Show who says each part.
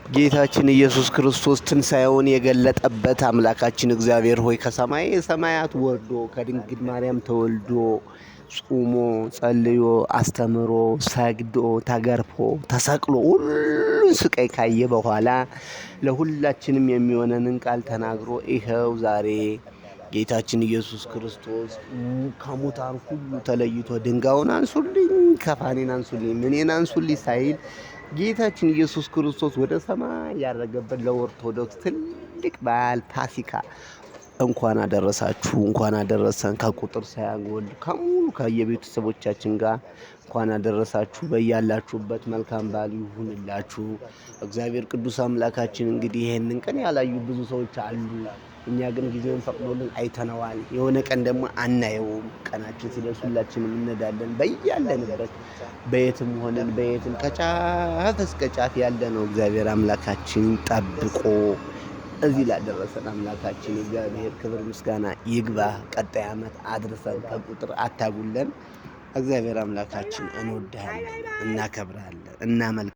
Speaker 1: ጌታችን ኢየሱስ ክርስቶስ ትንሣኤውን የገለጠበት አምላካችን እግዚአብሔር ሆይ ከሰማይ ሰማያት ወርዶ ከድንግል ማርያም ተወልዶ ጾሞ ጸልዮ አስተምሮ ሰግዶ ተገርፎ ተሰቅሎ ሁሉን ስቃይ ካየ በኋላ ለሁላችንም የሚሆነንን ቃል ተናግሮ ይኸው ዛሬ ጌታችን ኢየሱስ ክርስቶስ ከሙታን ሁሉ ተለይቶ ድንጋዩን አንሱልኝ፣ ከፋኔን አንሱልኝ፣ ምኔን አንሱልኝ ሳይል ጌታችን ኢየሱስ ክርስቶስ ወደ ሰማይ ያረገበት ለኦርቶዶክስ ትልቅ በዓል ፋሲካ እንኳን አደረሳችሁ፣ እንኳን አደረሰን። ከቁጥር ሳያጎል ከሙሉ ከየቤተሰቦቻችን ጋር እንኳን አደረሳችሁ። በያላችሁበት መልካም በዓል ይሁንላችሁ። እግዚአብሔር ቅዱስ አምላካችን እንግዲህ ይሄንን ቀን ያላዩ ብዙ ሰዎች አሉ። እኛ ግን ጊዜውን ፈቅዶልን አይተነዋል። የሆነ ቀን ደግሞ አናየውም። ቀናችን ሲደርስ ሁላችንም እንሄዳለን። በያለንበት በየትም ሆነን በየትም ከጫፍ እስከ ጫፍ ያለ ነው እግዚአብሔር አምላካችን ጠብቆ እዚህ ላደረሰን አምላካችን እግዚአብሔር ክብር ምስጋና ይግባ። ቀጣይ ዓመት አድርሰን ከቁጥር አታጉለን። እግዚአብሔር አምላካችን እንወድሃለን፣ እናከብርሃለን፣ እናመልካለን።